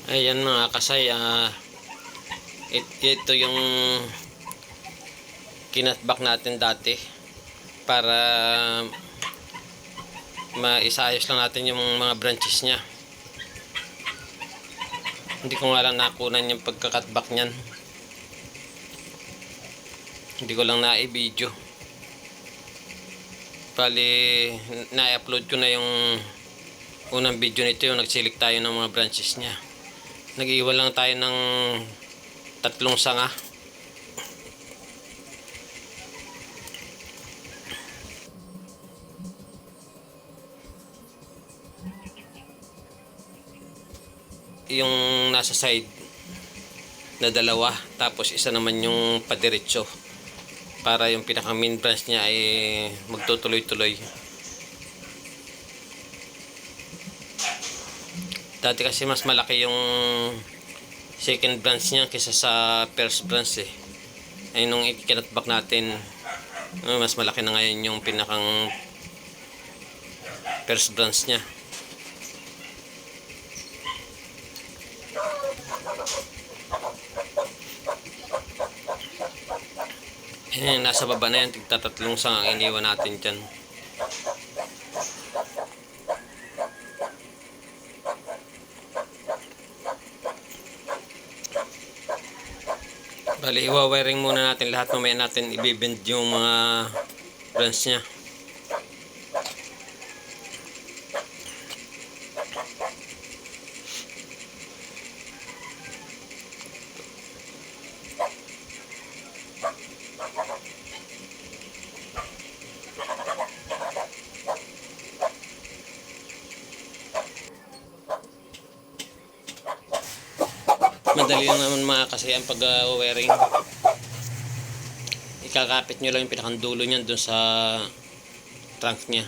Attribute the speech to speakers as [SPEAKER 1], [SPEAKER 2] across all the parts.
[SPEAKER 1] Ayan mga kasay, ito yung kinatbak natin dati para maisayos lang natin yung mga branches nya. Hindi ko nga lang nakunan yung pagkakatbak nyan, hindi ko lang na-video. Bali na-upload ko na yung unang video nito, yung nagsilik tayo ng mga branches nya. Nag-iwan lang tayo ng 3 sanga. Yung nasa side na 2, tapos isa naman yung padiretso, para yung pinaka main branch niya ay magtutuloy-tuloy. Dati kasi mas malaki yung second branch niya kaysa sa first branch ay nung ikinatbak natin, mas malaki na ngayon yung pinakang first branch niya. Nasa baba na yan, tigta-3 sanga ang iniwan natin dyan. Bali, iwa-wiring muna natin lahat, mamaya natin ibibend yung mga branch nya. Madali lang naman mga kasi ang pag-wiring. Ikakapit nyo lang yung pinakang dulo nyan dun sa trunk nya.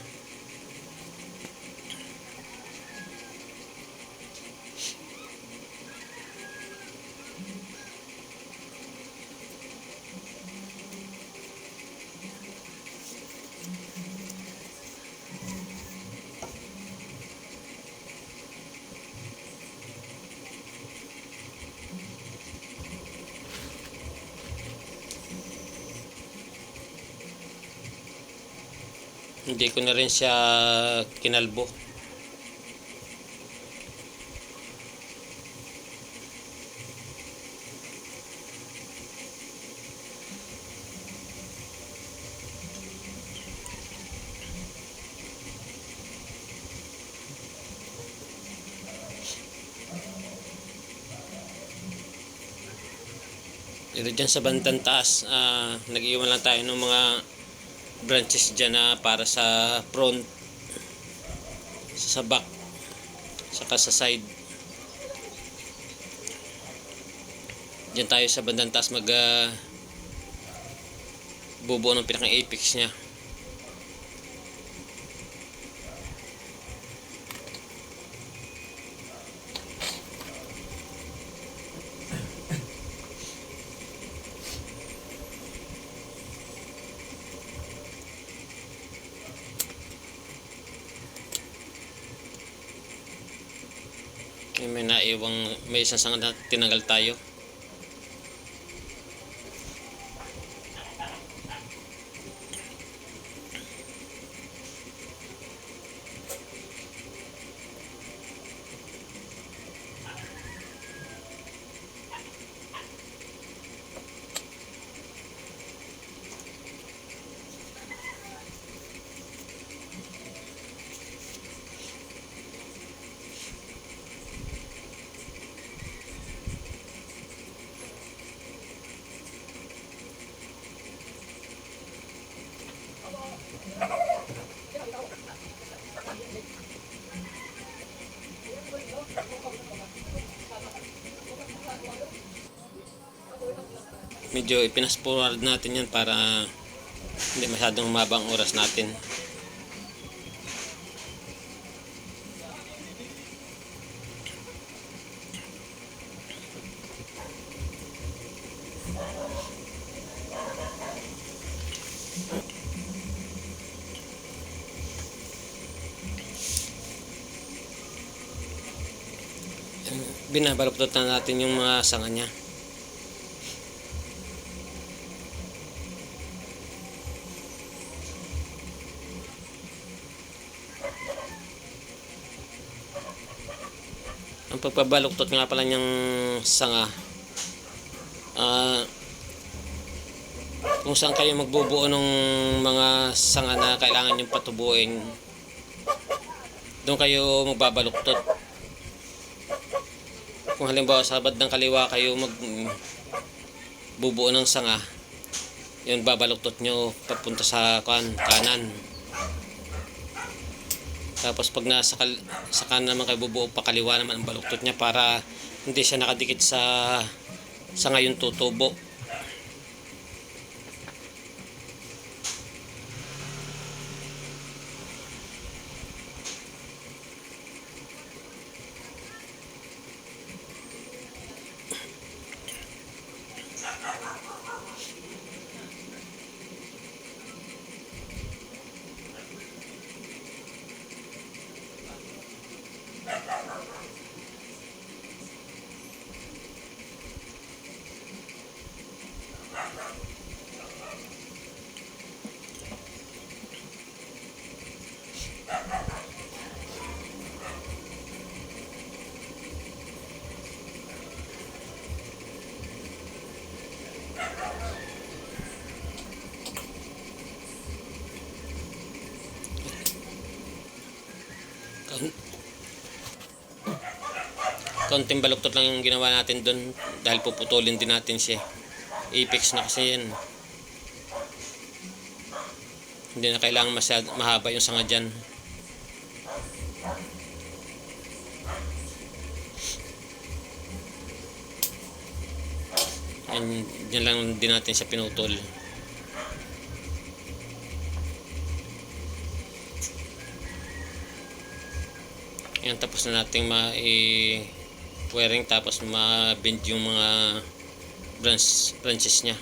[SPEAKER 1] Hindi ko na rin siya kinalbo. Dito dyan sa bandang taas, nag-iwan lang tayo ng mga branches dyan na para sa front, sa back, saka sa side. Dyan tayo sa bandang taas bubuo ng pinakang apex nya. May isang sanga na tinanggal tayo. Medyo ipinas forward natin yan para hindi masyadong humaba ang oras natin. binabaluktot na natin yung mga sanga niya. Ang pagpabaluktot nga pala niyang sanga, kung saan kayo magbubuo ng mga sanga na kailangan yung patubuin, doon kayo magbabaluktot. Kung halimbawa sa bandang kaliwa kayo magbubuo ng sanga, yun babaluktot nyo papunta sa kanan. Tapos pag nasa sa kanan naman kayo bubuo, pa kaliwa naman ang baluktot niya para hindi siya nakadikit sa ngayon tutubo. Kaunting baluktot lang yung ginawa natin doon dahil puputulin din natin siya. Apex na kasi yan. Hindi na kailangan mahaba yung sanga dyan. Yan lang din natin siya pinutol. Yan, tapos na natin wiring, tapos ma-bend yung mga branches niya.